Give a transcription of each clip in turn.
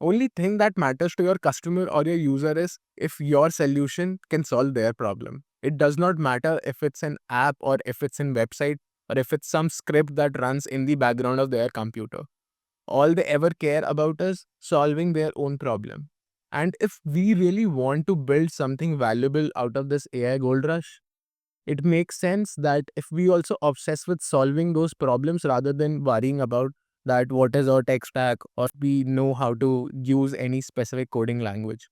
Only thing that matters to your customer or your user is if your solution can solve their problem. It does not matter if it's an app or if it's in website or if it's some script that runs in the background of their computer. All they ever care about is solving their own problem. And if we really want to build something valuable out of this AI gold rush, it makes sense that if we also obsess with solving those problems rather than worrying about that what is our tech stack or we know how to use any specific coding language.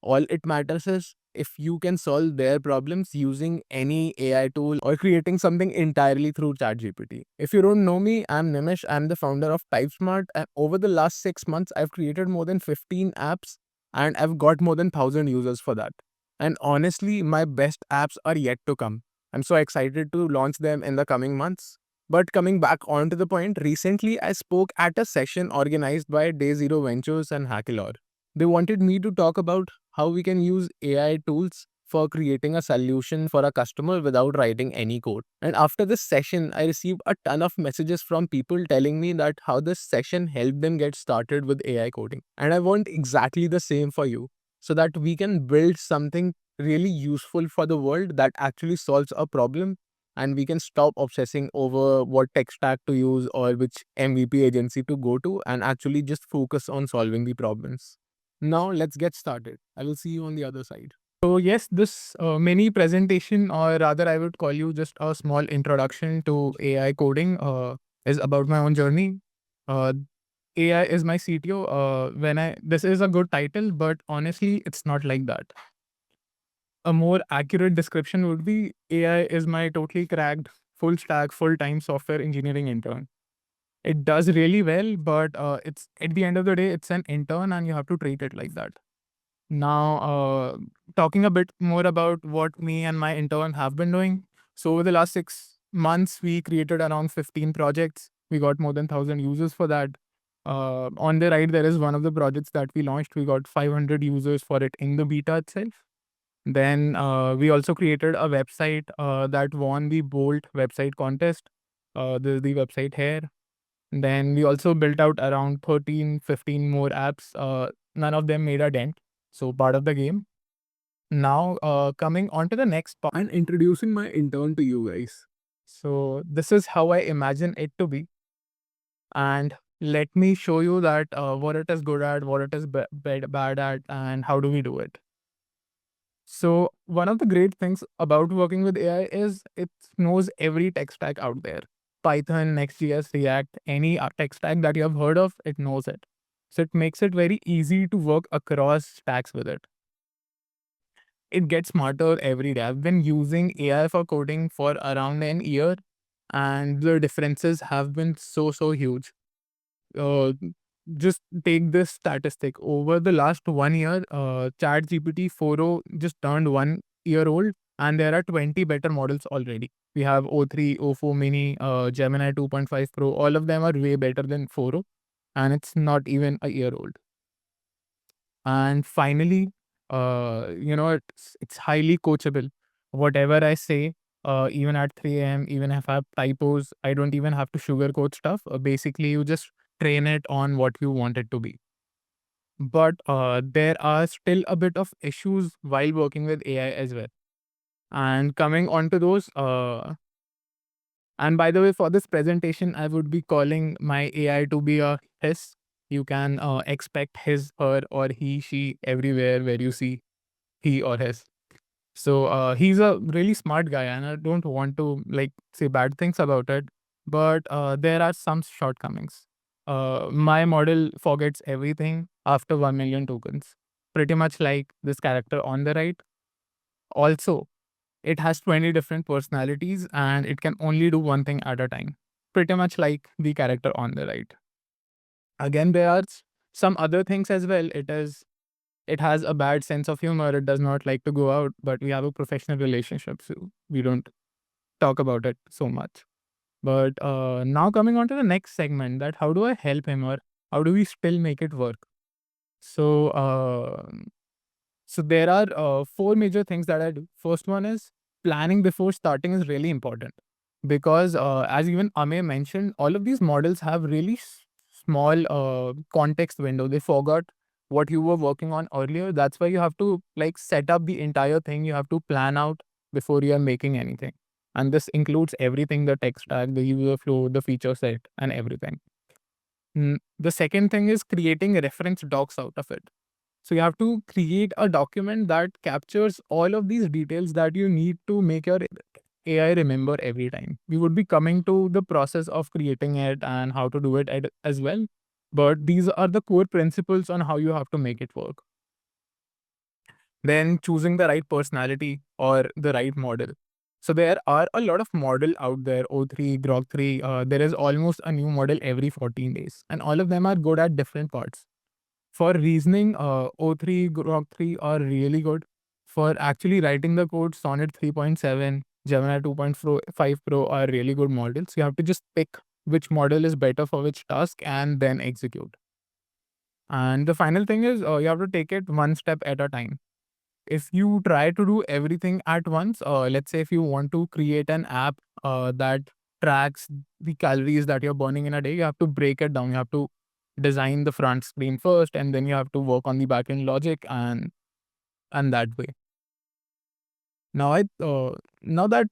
All it matters is if you can solve their problems using any AI tool or creating something entirely through ChatGPT. If you don't know me, I'm Nimish. I'm the founder of TypeSmart. And over the last 6 months, I've created more than 15 apps and I've got more than 1,000 users for that. And honestly, my best apps are yet to come. I'm so excited to launch them in the coming months. But coming back onto the point, recently I spoke at a session organized by Day Zero Ventures and Hackilor. They wanted me to talk about how we can use AI tools for creating a solution for a customer without writing any code. And after this session, I received a ton of messages from people telling me that how this session helped them get started with AI coding. And I want exactly the same for you so that we can build something really useful for the world that actually solves a problem and we can stop obsessing over what tech stack to use or which MVP agency to go to and actually just focus on solving the problems. Now let's get started. I will see you on the other side. So yes, this mini presentation, or rather, I would call you just a small introduction to AI coding, is about my own journey. Uh, AI is my CTO. When I This is a good title, but honestly, it's not like that. A more accurate description would be AI is my totally cracked, full stack, full time software engineering intern. It does really well, but it's at the end of the day, it's an intern, and you have to treat it like that. Now, talking a bit more about what me and my intern have been doing. So, over the last 6 months, we created around 15 projects. We got more than 1,000 users for that. On the right, there is one of the projects that we launched. We got 500 users for it in the beta itself. Then we also created a website that won the Bolt website contest. The website here. Then we also built out around 13, 15 more apps. None of them made a dent. So part of the game. Now, coming on to the next part and introducing my intern to you guys. So this is how I imagine it to be. And let me show you that what it is good at, what it is bad at, and how do we do it. So one of the great things about working with AI is it knows every tech stack out there. Python, Next.js, React, any tech stack that you have heard of, it knows it. So it makes it very easy to work across stacks with it. It gets smarter every day. I've been using AI for coding for around an year, and the differences have been so huge. Uh, just take this statistic. Over the last 1 year, ChatGPT 4.0 just turned 1 year old, and there are 20 better models already. We have O3, O4 Mini, Gemini 2.5 Pro. All of them are way better than 4.0, and it's not even a year old. And finally, it's highly coachable. Whatever I say, even at 3 a.m., even if I have typos, I don't even have to sugarcoat stuff. Basically, you just train it on what you want it to be. But there are still a bit of issues while working with AI as well. And coming on to those, and by the way, for this presentation, I would be calling my AI to be a his. You can expect his, her, or he, she everywhere where you see he or his. So he's a really smart guy, and I don't want to like say bad things about it, but there are some shortcomings. My model forgets everything after 1 million tokens, pretty much like this character on the right. Also, it has 20 different personalities, and it can only do one thing at a time, pretty much like the character on the right. Again, there are some other things as well. It has a bad sense of humor. It does not like to go out, but we have a professional relationship, so we don't talk about it so much. But now coming on to the next segment, that how do I help him or how do we still make it work? So, so there are four major things that I do. First one is planning before starting is really important because, as even Amey mentioned, all of these models have really small context window. They forgot what you were working on earlier. That's why you have to like set up the entire thing. You have to plan out before you are making anything. And this includes everything, the tech stack, the user flow, the feature set, and everything. The second thing is creating reference docs out of it. So you have to create a document that captures all of these details that you need to make your AI remember every time. We would be coming to the process of creating it and how to do it as well. But these are the core principles on how you have to make it work. Then choosing the right personality or the right model. So there are a lot of model out there, O3, Grok 3. There is almost a new model every 14 days, and all of them are good at different parts. For reasoning, O3, Grok 3 are really good. For actually writing the code, Sonnet 3.7, Gemini 2.5 Pro are really good models. You have to just pick which model is better for which task and then execute. And the final thing is you have to take it one step at a time. If you try to do everything at once, let's say if you want to create an app that tracks the calories that you're burning in a day, you have to break it down. You have to design the front screen first, and then you have to work on the backend logic and that way. Now, now that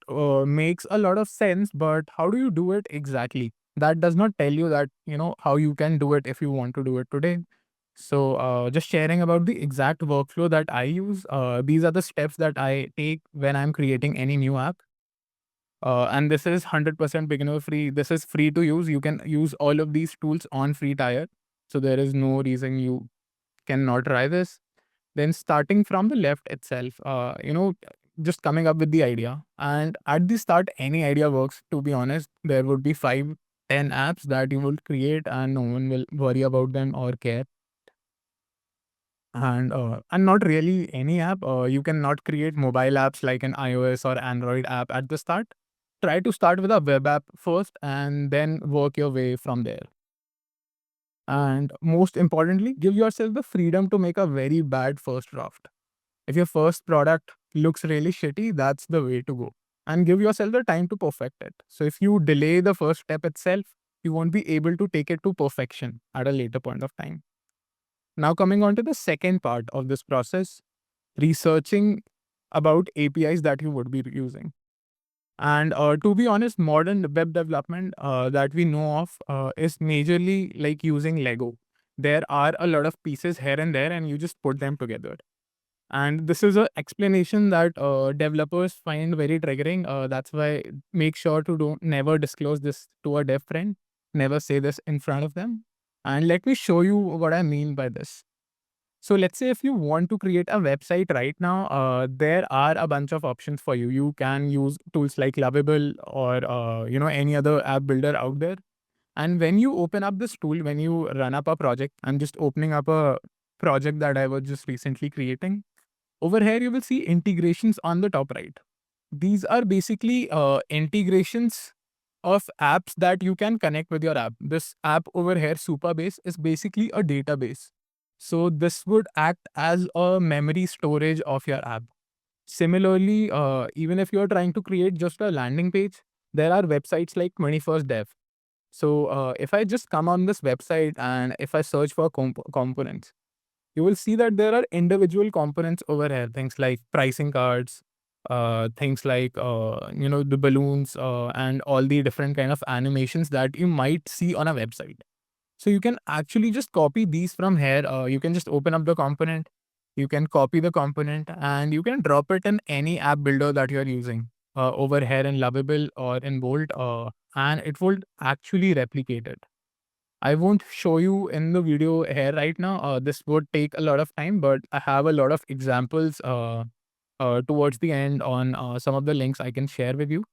makes a lot of sense, but how do you do it exactly? That does not tell you that how you can do it if you want to do it today. So, just sharing about the exact workflow that I use. These are the steps that I take when I'm creating any new app. And this is 100% beginner free. This is free to use. You can use all of these tools on free tier. So there is no reason you cannot try this. Then starting from the left itself, just coming up with the idea. And at the start, any idea works. To be honest, there would be 5, 10 apps that you will create, and no one will worry about them or care. And not really any app. You cannot create mobile apps like an iOS or Android app at the start. Try to start with a web app first and then work your way from there. And most importantly, give yourself the freedom to make a very bad first draft. If your first product looks really shitty, that's the way to go. And give yourself the time to perfect it. So if you delay the first step itself, you won't be able to take it to perfection at a later point of time. Now, coming on to the second part of this process, researching about APIs that you would be using. And to be honest, modern web development that we know of is majorly like using Lego. There are a lot of pieces here and there, and you just put them together. And this is a explanation that developers find very triggering. That's why make sure to don't never disclose this to a dev friend. Never say this in front of them. And let me show you what I mean by this. So let's say if you want to create a website right now, there are a bunch of options for you. You can use tools like Lovable or any other app builder out there. And when you open up this tool, when you run up a project, I'm just opening up a project that I was just recently creating. Over here, you will see integrations on the top right. These are basically integrations of apps that you can connect with your app. This app over here, Supabase, is basically a database. So this would act as a memory storage of your app. Similarly, even if you're trying to create just a landing page, there are websites like 21st Dev. So if I just come on this website and if I search for components, you will see that there are individual components over here, things like pricing cards, things like the balloons and all the different kind of animations that you might see on a website. So you can actually just copy these from here. You can just open up the component, you can copy the component, and you can drop it in any app builder that you're using over here in Lovable or in Bolt, and it would actually replicate it. I won't show you in the video here right now. This would take a lot of time, but I have a lot of examples towards the end on some of the links I can share with you.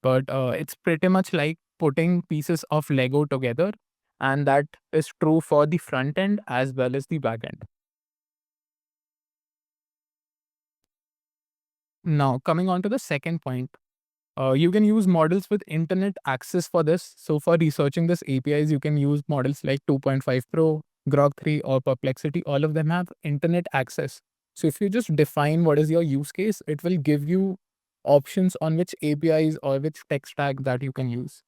But it's pretty much like putting pieces of Lego together, and that is true for the front end as well as the back end. Now, coming on to the second point, you can use models with internet access for this. So for researching this APIs, you can use models like 2.5 Pro, Grok 3, or Perplexity. All of them have internet access. So if you just define what is your use case, it will give you options on which APIs or which tech stack that you can use.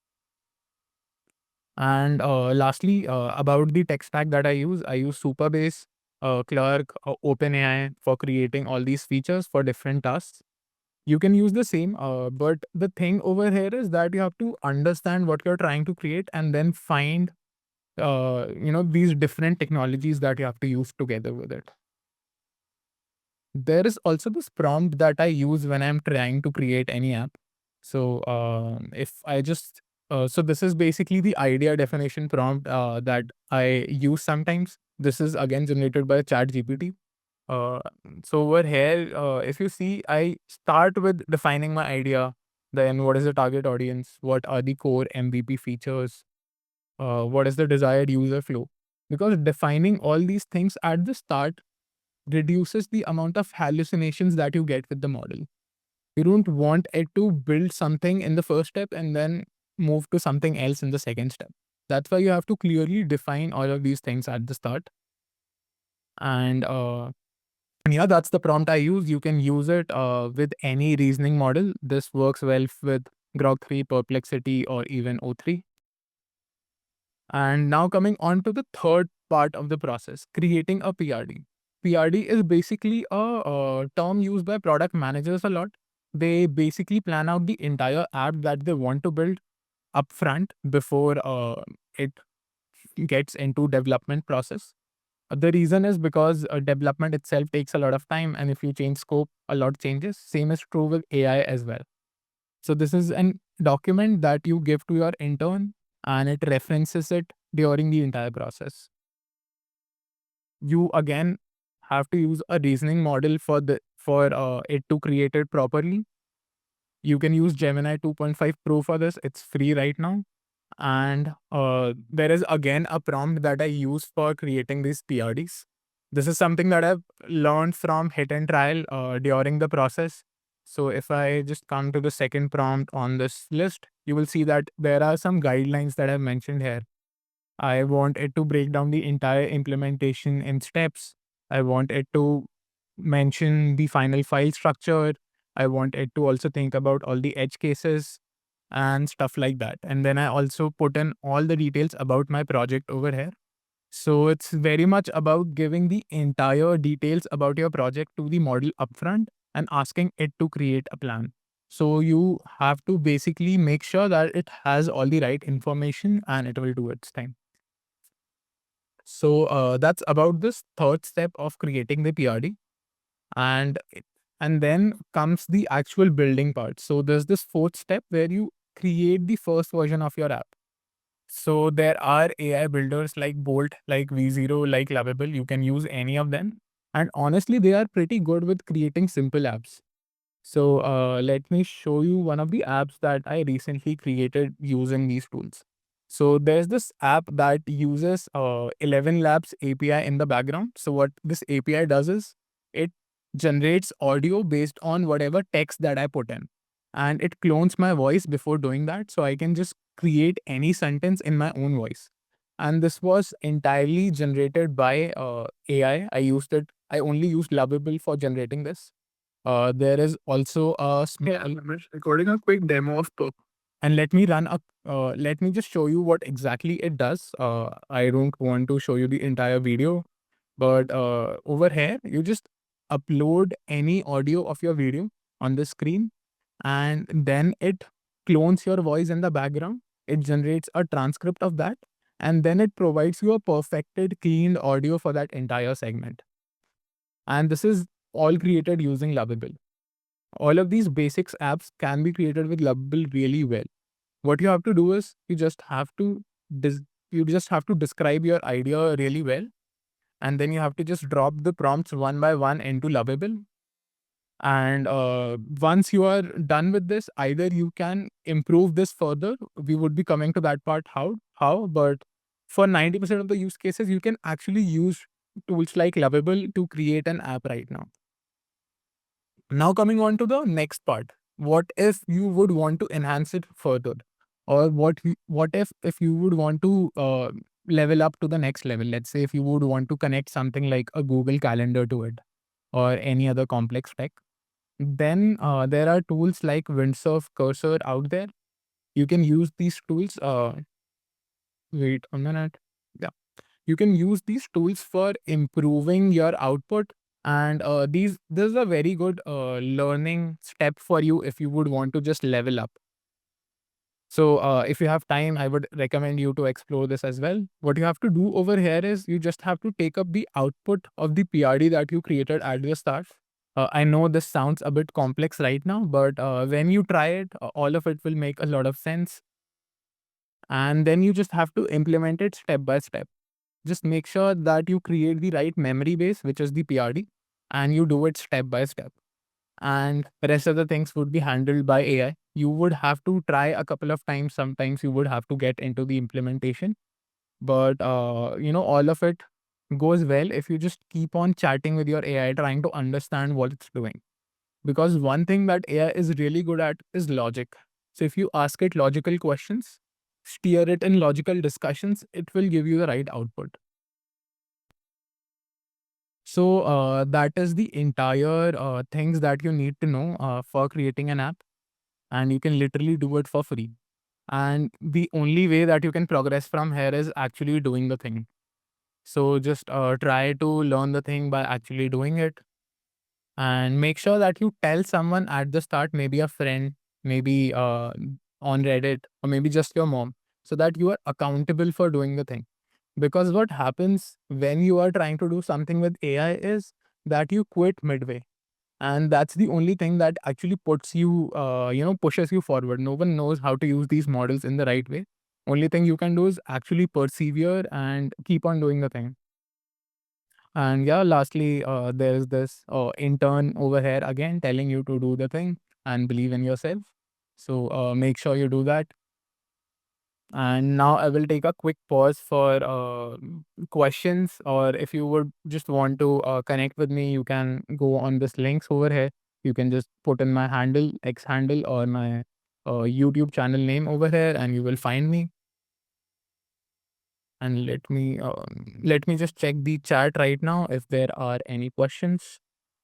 And lastly, about the tech stack that I use Supabase. Clerk, or OpenAI for creating all these features for different tasks. You can use the same, but the thing over here is that you have to understand what you're trying to create and then find, these different technologies that you have to use together with it. There is also this prompt that I use when I'm trying to create any app. So if I just so this is basically the idea definition prompt that I use sometimes. This is again generated by ChatGPT. Uh, so over here, if you see, I start with defining my idea. Then what is the target audience? What are the core MVP features? What is the desired user flow? Because defining all these things at the start reduces the amount of hallucinations that you get with the model. You don't want it to build something in the first step and then move to something else in the second step. That's why you have to clearly define all of these things at the start. And yeah, that's the prompt I use. You can use it with any reasoning model. This works well with Grok 3, Perplexity, or even O3. And now coming on to the third part of the process, creating a PRD. PRD is basically a term used by product managers a lot. They basically plan out the entire app that they want to build upfront before it gets into development process. The reason is because development itself takes a lot of time, and if you change scope, a lot changes. Same is true with AI as well. So this is an document that you give to your intern, and it references it during the entire process. You again have to use a reasoning model for it to create it properly. You can use Gemini 2.5 Pro for this. It's free right now. And there is again a prompt that I use for creating these PRDs. This is something that I've learned from hit and trial during the process. So if I just come to the second prompt on this list, you will see that there are some guidelines that I've mentioned here. I want it to break down the entire implementation in steps. I want it to mention the final file structure. I want it to also think about all the edge cases and stuff like that. And then I also put in all the details about my project over here. So it's very much about giving the entire details about your project to the model upfront and asking it to create a plan. So you have to basically make sure that it has all the right information and it will do its thing. So that's about this third step of creating the PRD, and and then comes the actual building part. So there's this fourth step where you create the first version of your app. So there are AI builders like Bolt, like V0, like Lovable. You can use any of them, and honestly, they are pretty good with creating simple apps. So let me show you one of the apps that I recently created using these tools. So there's this app that uses 11 Labs API in the background. So what this API does is it generates audio based on whatever text that I put in, and it clones my voice before doing that. So I can just create any sentence in my own voice. And this was entirely generated by AI. I used it. I only used Lovable for generating this. There is also a Yeah, small, I'm just recording a quick demo of Perp. and let me just show you what exactly it does. I don't want to show you the entire video, but over here you just upload any audio of your video on the screen, and then it clones your voice in the background. It generates a transcript of that, and then it provides you a perfected cleaned audio for that entire segment. And this is all created using Lovable. All of these basics apps can be created with Lovable really well. What you have to do is dis- you just have to describe your idea really well, and then you have to just drop the prompts one by one into Lovable. And once you are done with this, either you can improve this further. We would be coming to that part but for 90% of the use cases, you can actually use tools like Lovable to create an app right now. Now coming on to the next part. What if you would want to enhance it further? Or what if you would want to level up to the next level? Let's say if you would want to connect something like a Google Calendar to it or any other complex tech, then there are tools like Windsurf, Cursor out there. You can use these tools. Wait a minute. Yeah. You can use these tools for improving your output, and this is a very good learning step for you if you would want to just level up. So, if you have time, I would recommend you to explore this as well. What you have to do over here is you just have to take up the output of the PRD that you created at the start. I know this sounds a bit complex right now, but when you try it, all of it will make a lot of sense. And then you just have to implement it step by step. Just make sure that you create the right memory base, which is the PRD, and you do it step by step, and the rest of the things would be handled by AI. You would have to try a couple of times. Sometimes you would have to get into the implementation, but all of it goes well if you just keep on chatting with your AI, trying to understand what it's doing. Because one thing that AI is really good at is logic. So if you ask it logical questions, steer it in logical discussions, it will give you the right output. So that is the entire things that you need to know for creating an app, and you can literally do it for free. And the only way that you can progress from here is actually doing the thing. So just try to learn the thing by actually doing it, and make sure that you tell someone at the start, maybe a friend, maybe on Reddit, or maybe just your mom, so that you are accountable for doing the thing. Because what happens when you are trying to do something with AI is that you quit midway, and that's the only thing that actually puts you pushes you forward. No one knows how to use these models in the right way. Only thing you can do is actually persevere and keep on doing the thing. And yeah, lastly, there's this intern over here again telling you to do the thing and believe in yourself. So make sure you do that. And now I will take a quick pause for questions, or if you would just want to connect with me, you can go on this links over here. You can just put in my handle, X handle, or my YouTube channel name over here, and you will find me. And let me just check the chat right now if there are any questions.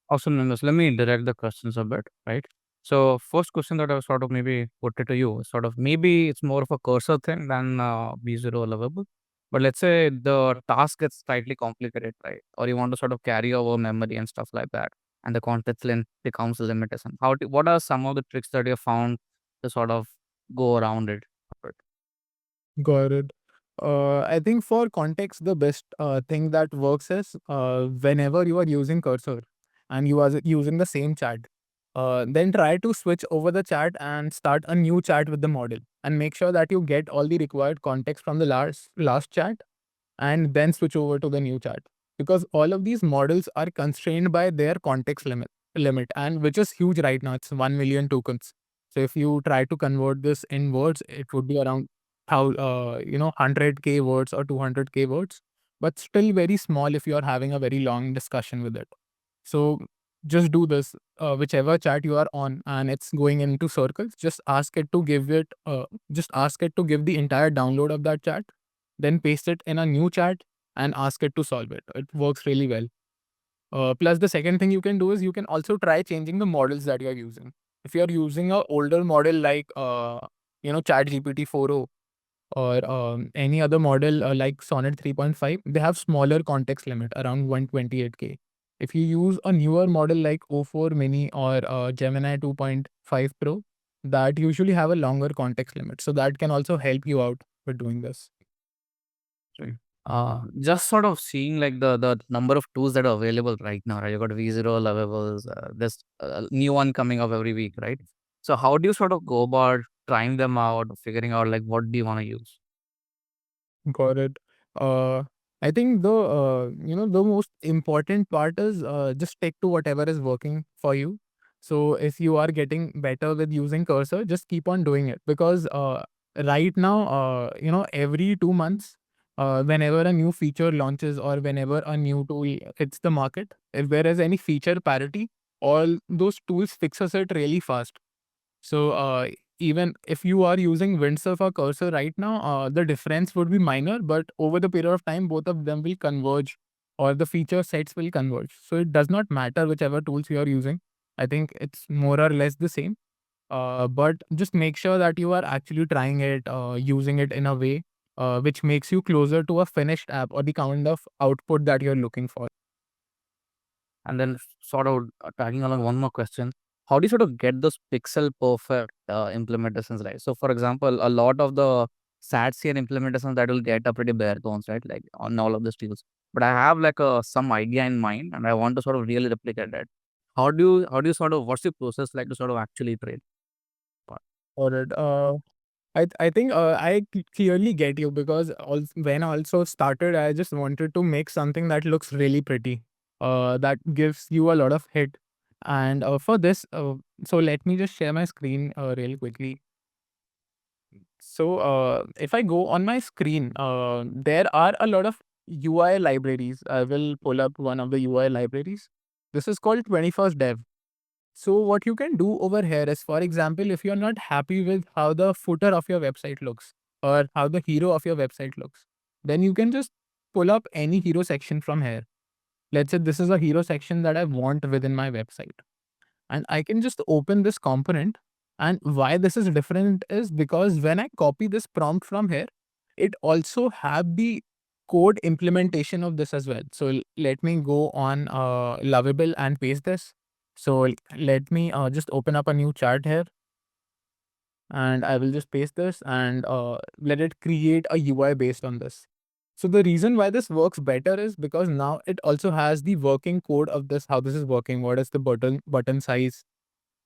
Awesome, Nimbus. Let me direct the questions a bit, right? So, first question that I was sort of maybe put it to you, sort of maybe it's more of a cursor thing than B0 lovable. But let's say the task gets slightly complicated, right? Or you want to sort of carry over memory and stuff like that, and the context length becomes a limitation. What are some of the tricks that you have found to sort of go around it? Got it. I think for context, the best thing that works is whenever you are using cursor and you are using the same chat, then try to switch over the chat and start a new chat with the model, and make sure that you get all the required context from the last chat, and then switch over to the new chat, because all of these models are constrained by their context limit, and which is huge right now. It's 1 million tokens. So if you try to convert this in words, it would be around how 100k words or 200k words, but still very small if you are having a very long discussion with it. So just do this, whichever chat you are on and it's going into circles, just ask it to give the entire download of that chat, then paste it in a new chat and ask it to solve it. It works really well. Plus, the second thing you can do is you can also try changing the models that you are using. If you are using a older model like ChatGPT 4o, or any other model like Sonnet 3.5, they have smaller context limit around 128k. If you use a newer model like O4 Mini or Gemini 2.5 Pro, that usually have a longer context limit. So that can also help you out with doing this. Right. Just sort of seeing like the number of tools that are available right now, right? You got V0 levels, there's a new one coming up every week, right? So how do you sort of go about trying them out, figuring out like what do you want to use? Got it. Uh, I think the most important part is just stick to whatever is working for you. So if you are getting better with using cursor, just keep on doing it, because right now, every 2 months, whenever a new feature launches or whenever a new tool hits the market, if there is any feature parity, all those tools fixes it really fast. So even if you are using Windsurf or Cursor right now, the difference would be minor, but over the period of time, both of them will converge, or the feature sets will converge. So it does not matter whichever tools you are using. I think it's more or less the same. But just make sure that you are actually trying it, using it in a way which makes you closer to a finished app or the kind of output that you're looking for. And then sort of tagging along one more question. How do you sort of get those pixel perfect implementations right? So for example, a lot of the SATCN implementations that will get a pretty bare bones, right? Like on all of these tools. But I have like some idea in mind and I want to sort of really replicate that. How do you sort of what's the process like to sort of actually trade? Or it, I think I clearly get you, because when I also started, I just wanted to make something that looks really pretty, that gives you a lot of hit. And for this, so let me just share my screen really quickly. So if I go on my screen, there are a lot of UI libraries. I will pull up one of the UI libraries. This is called 21st Dev. So what you can do over here is, for example, if you're not happy with how the footer of your website looks or how the hero of your website looks, then you can just pull up any hero section from here. Let's say this is a hero section that I want within my website. And I can just open this component. And why this is different is because when I copy this prompt from here, it also have the code implementation of this as well. So let me go on Lovable and paste this. So let me just open up a new chart here, and I will just paste this and let it create a UI based on this. So the reason why this works better is because now it also has the working code of this, how this is working, what is the button size,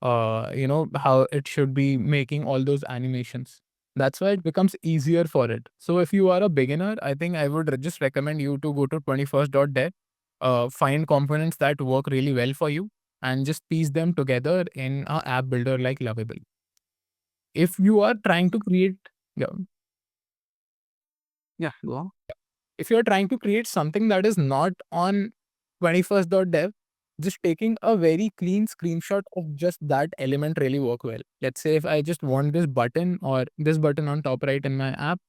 how it should be making all those animations. That's why it becomes easier for it. So if you are a beginner, I think I would just recommend you to go to 21st.dev, find components that work really well for you, and just piece them together in a app builder like Lovable. If you are trying to create, yeah, Yeah, go on. if you're trying to create something that is not on 21st.dev, just taking a very clean screenshot of just that element really work well. Let's say if I just want this button or this button on top right in my app,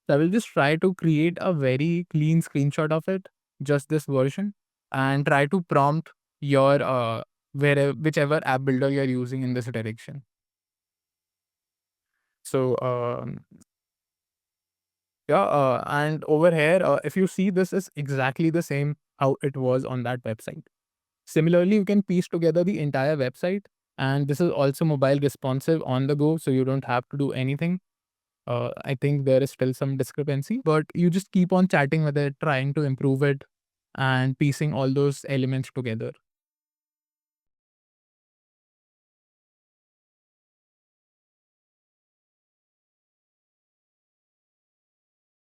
so I will just try to create a very clean screenshot of it, just this version, and try to prompt your whichever app builder you're using in this direction. So yeah, and over here, if you see, this is exactly the same how it was on that website. Similarly, you can piece together the entire website, and this is also mobile responsive on the go, so you don't have to do anything. I think there is still some discrepancy, but you just keep on chatting with it, trying to improve it, and piecing all those elements together.